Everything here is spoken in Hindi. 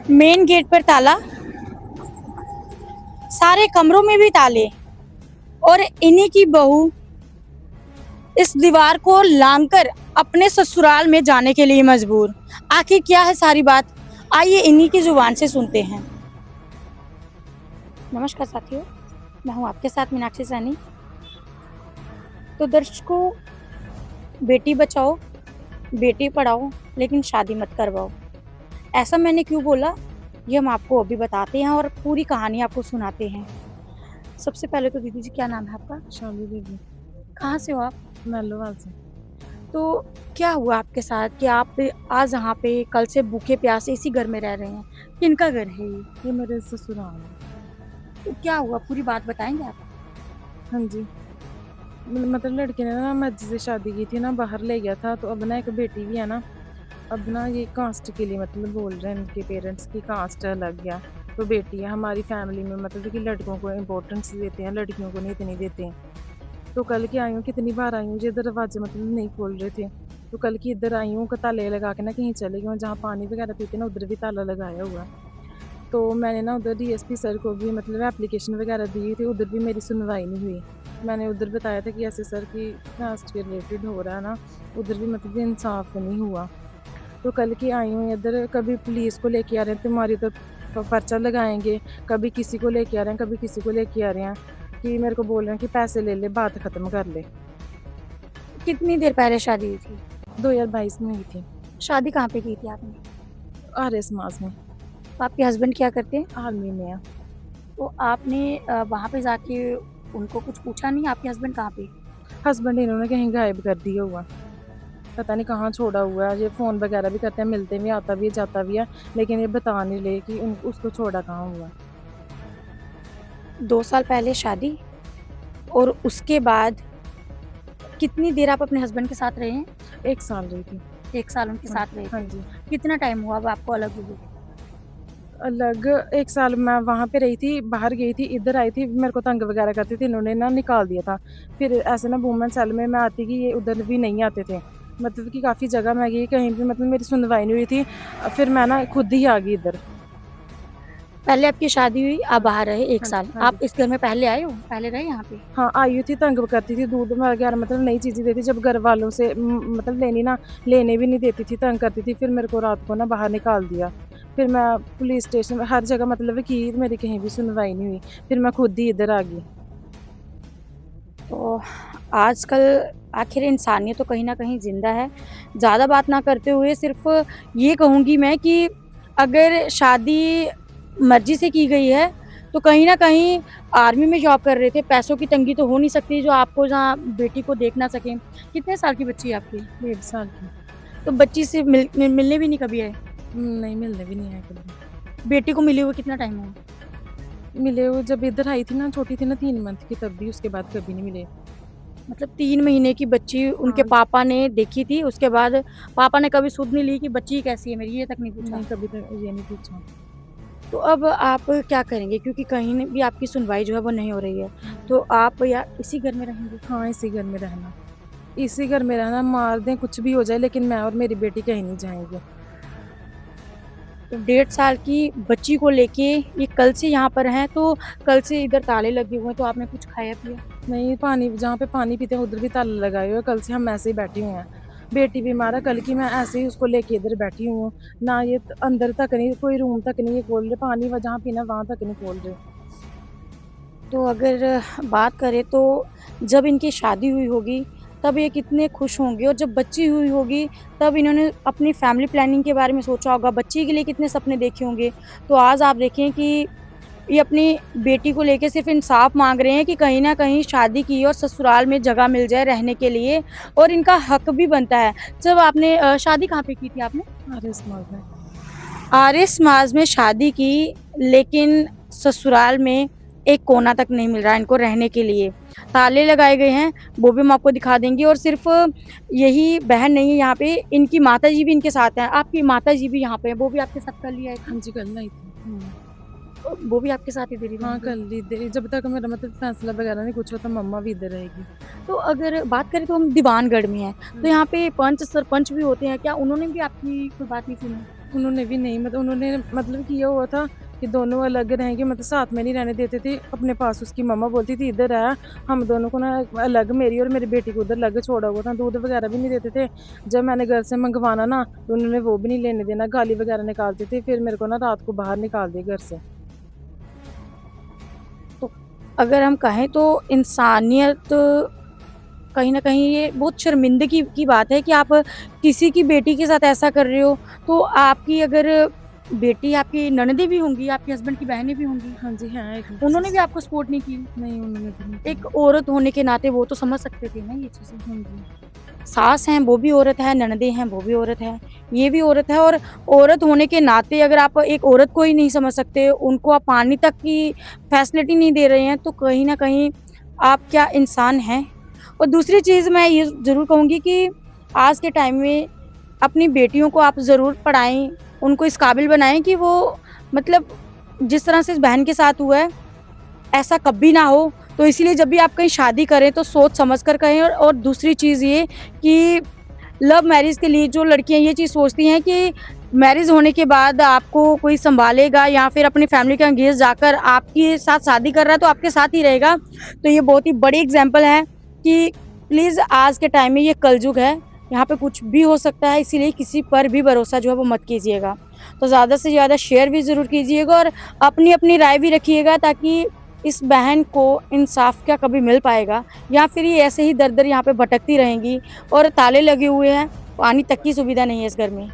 मेन गेट पर ताला, सारे कमरों में भी ताले, और इन्हीं की बहू इस दीवार को लांघकर अपने ससुराल में जाने के लिए मजबूर। आखिर क्या है सारी बात, आइए इन्हीं की जुबान से सुनते हैं। नमस्कार साथियों, मैं हूं आपके साथ मीनाक्षी सैनी। तो दर्शकों, बेटी बचाओ, बेटी पढ़ाओ, लेकिन शादी मत करवाओ। ऐसा मैंने क्यों बोला, ये हम आपको अभी बताते हैं और पूरी कहानी आपको सुनाते हैं। सबसे पहले तो दीदी जी, क्या नाम है आपका? शालू दीदी, कहाँ से हो आप? मैलोवाल से। तो क्या हुआ आपके साथ कि आप आज यहाँ पे कल से भूखे प्यासे इसी घर में रह रहे हैं? किनका घर है ये? ये मेरे ससुराल है। तो क्या हुआ, पूरी बात बताएंगे आप? हाँ जी, मतलब लड़के ने ना मर्जी से शादी की थी ना, बाहर ले गया था। तो अब ना एक बेटी भी है ना, अब ना ये कास्ट के लिए मतलब बोल रहे हैं इनके पेरेंट्स की कास्ट अलग गया। तो बेटी है हमारी फैमिली में, मतलब कि लड़कों को इम्पोर्टेंस देते हैं, लड़कियों को नहीं इतनी देते हैं। तो कल की आई हूँ, कितनी बार आई हूँ, ये दरवाजे मतलब नहीं खोल रहे थे। तो कल की इधर आई हूँ, ताले लगा के ना कहीं चले गई हूँ, जहाँ पानी वगैरह पीते ना उधर भी ताला लगाया हुआ है। तो मैंने ना उधर डीएसपी सर को भी मतलब एप्लीकेशन वगैरह दी थी, उधर भी मेरी सुनवाई नहीं हुई। मैंने उधर बताया था कि ऐसे सर की कास्ट के रिलेटेड हो रहा है ना, उधर भी मतलब इंसाफ नहीं हुआ। तो कल की आई हूँ इधर, कभी पुलिस को लेके आ रहे हैं तुम्हारी तो पर्चा लगाएंगे, कभी किसी को लेके आ रहे हैं, कभी किसी को लेके आ रहे हैं, कि मेरे को बोल रहे हैं कि पैसे ले ले, बात ख़त्म कर ले। कितनी देर पहले शादी हुई थी? 2022 में हुई थी, शादी कहाँ पे की थी आपने? आर्य समाज में, तो आपके हस्बैंड क्या करते हैं? आर्मी में है। तो आपने वहाँ पे जाके उनको कुछ पूछा नहीं, आपके हस्बैंड कहाँ पे? हस्बैंड इन्होंने कहीं गायब कर दिया हुआ, पता नहीं कहाँ छोड़ा हुआ है। ये फ़ोन वगैरह भी करते हैं, मिलते भी, आता भी है, जाता भी है, लेकिन ये बता नहीं रहे कि उसको छोड़ा कहाँ हुआ। 2 साल पहले शादी, और उसके बाद कितनी देर आप अपने हस्बैंड के साथ रहे हैं? 1 साल रही थी। 1 साल उनके हाँ, साथ रहे हाँ थे। जी। कितना टाइम हुआ अब आपको अलग हुए? अलग 1 साल मैं वहाँ पे रही थी, बाहर गई थी, इधर आई थी, मेरे को तंग वगैरह करती थी, इन्होंने ना निकाल दिया था। फिर ऐसे ना वुमेन सेल में मैं आती कि ये उधर भी नहीं आते थे। मतलब कि काफ़ी जगह मैं गई, कहीं भी मतलब मेरी सुनवाई नहीं हुई थी। फिर मैं ना खुद ही आ गई इधर। पहले आपकी शादी हुई, आप हाँ, बाहर रहे 1 हाँ जी, साल। हाँ आप जी। इस घर में पहले आए हो? पहले रहे यहाँ पे? हाँ, आई हुई थी, तंग करती थी, दूध वगैरह मतलब नई चीज़ें देती, जब घर वालों से मतलब लेनी ना, लेने भी नहीं देती थी, तंग करती थी। फिर मेरे को रात को ना बाहर निकाल दिया। फिर मैं पुलिस स्टेशन हर जगह मतलब की, मेरी कहीं भी सुनवाई नहीं हुई। फिर मैं खुद ही इधर आ गई। तो आजकल आखिर इंसानियत तो कहीं न कहीं ज़िंदा है। ज़्यादा बात ना करते हुए सिर्फ़ ये कहूँगी मैं कि अगर शादी मर्ज़ी से की गई है, तो कहीं न कहीं आर्मी में जॉब कर रहे थे, पैसों की तंगी तो हो नहीं सकती जो आपको जहाँ बेटी को देख ना सकें। कितने साल की बच्ची है आपकी? 1.5 साल की। तो बच्ची से मिलने भी नहीं कभी आए? नहीं, मिलने भी नहीं आए कभी। बेटी को मिले हुए कितना टाइम हुआ? मिले वो जब इधर आई थी ना, छोटी थी ना 3 मंथ की, तब भी, उसके बाद कभी नहीं मिले। मतलब 3 महीने की बच्ची उनके हाँ, पापा ने देखी थी, उसके बाद पापा ने कभी सुध नहीं ली कि बच्ची कैसी है मेरी, ये तक नहीं पूछा? नहीं कभी तो ये नहीं पूछा। तो अब आप क्या करेंगे? क्योंकि कहीं न भी आपकी सुनवाई जो है वो नहीं हो रही है। तो आप या इसी घर में रहेंगे? हाँ, इसी घर में रहना। इसी घर में रहना, मार दें, कुछ भी हो जाए, लेकिन मैं और मेरी बेटी कहीं नहीं जाएँगे। तो 1.5 साल की बच्ची को लेके ये कल से यहाँ पर हैं, तो कल से इधर ताले लगे हुए हैं, तो आपने कुछ खाया-पिया? नहीं, पानी जहाँ पे पानी पीते हैं उधर भी ताला लगाए हुए हैं, कल से हम ऐसे ही बैठे हुए हैं। बेटी बीमार है, कल की मैं ऐसे ही उसको लेके इधर बैठी हूँ। ना ये अंदर तक नहीं, कोई रूम तक नहीं ये खोल रहे, पानी व जहाँ पीना वहाँ तक नहीं खोल रहे। तो अगर बात करें तो जब इनकी शादी हुई होगी, तब ये कितने खुश होंगे, और जब बच्ची हुई होगी, तब इन्होंने अपनी फैमिली प्लानिंग के बारे में सोचा होगा, बच्ची के लिए कितने सपने देखे होंगे। तो आज आप देखें कि ये अपनी बेटी को लेके सिर्फ़ इंसाफ़ माँग रहे हैं कि कहीं न कहीं शादी की और ससुराल में जगह मिल जाए रहने के लिए, और इनका हक भी बनता है। जब आपने शादी कहाँ पे की थी आपने? अरे समाज में। आर्य समाज में शादी की, लेकिन ससुराल में एक कोना तक नहीं मिल रहा है इनको रहने के लिए। ताले लगाए गए हैं, वो भी हम आपको दिखा देंगे, और सिर्फ़ यही बहन नहीं है यहाँ पे, इनकी माताजी भी इनके साथ हैं। आपकी माताजी भी यहाँ पे हैं, वो भी आपके साथ कल ही आई थी? हाँ जी, कल आई थी। वो भी आपके साथ इधर ही हाँ, रहेंगे? कल इधर, जब तक मेरा मतलब फैसला वगैरह नहीं कुछ होता, मम्मा भी इधर रहेगी। तो अगर बात करें तो हम दीवानगढ़ में हैं, तो हुँ। यहाँ पे पंच, सरपंच भी होते हैं, क्या उन्होंने भी आपकी कोई बात नहीं सुनी? उन्होंने भी नहीं मतलब उन्होंने मतलब किया हुआ था कि दोनों अलग रहेंगे, मतलब साथ में नहीं रहने देते थे। अपने पास उसकी मम्मा बोलती थी इधर आ, हम दोनों को ना अलग, मेरी और मेरी बेटी को उधर अलग छोड़ा हुआ था। दूध वगैरह भी नहीं देते थे। जब मैंने घर से मंगवाना ना तो उन्होंने वो भी नहीं लेने देना, गाली वगैरह निकालते थे। फिर मेरे को ना रात को बाहर निकाल दिया घर से। तो अगर हम कहें तो इंसानियत कहीं न कहीं ये बहुत शर्मिंदगी की बात है कि आप किसी की बेटी के साथ ऐसा कर रहे हो। तो आपकी अगर बेटी आपकी ननदें भी होंगी, आपके हस्बैंड की बहनें भी होंगी, हाँ जी, हैं एक उन्होंने भी सिस आपको सपोर्ट नहीं की। नहीं उन्होंने भी नहीं एक किया। औरत होने के नाते वो तो समझ सकते थे ना ये चीज़ें। हाँ जी। सास हैं वो भी औरत है, ननदें हैं वो भी औरत है, ये भी औरत है और औरत होने के नाते अगर आप एक औरत को ही नहीं समझ सकते, उनको आप पानी तक की फैसिलिटी नहीं दे रहे हैं, तो कहीं न कहीं आप क्या इंसान हैं? और दूसरी चीज़ मैं ये ज़रूर कहूँगी कि आज के टाइम में अपनी बेटियों को आप ज़रूर पढ़ाएँ, उनको इस काबिल बनाएँ कि वो मतलब जिस तरह से इस बहन के साथ हुआ है ऐसा कभी ना हो। तो इसीलिए जब भी आप कहीं शादी करें तो सोच समझ कर करें और दूसरी चीज़ ये कि लव मैरिज के लिए जो लड़कियाँ ये चीज़ सोचती हैं कि मैरिज होने के बाद आपको कोई सँभालेगा या फिर अपनी फैमिली के अगेंस्ट जाकर आपके साथ शादी कर रहा है तो आपके साथ ही रहेगा। तो ये बहुत ही बड़ी एग्ज़ाम्पल है कि प्लीज़ आज के टाइम में ये कलयुग है, यहाँ पे कुछ भी हो सकता है इसीलिए किसी पर भी भरोसा जो है वो मत कीजिएगा। तो ज़्यादा से ज़्यादा शेयर भी ज़रूर कीजिएगा और अपनी-अपनी राय भी रखिएगा ताकि इस बहन को इंसाफ क्या कभी मिल पाएगा या फिर ये ऐसे ही दर-दर यहाँ पे भटकती रहेंगी और ताले लगे हुए हैं, पानी तक की सुविधा नहीं है इस घर में।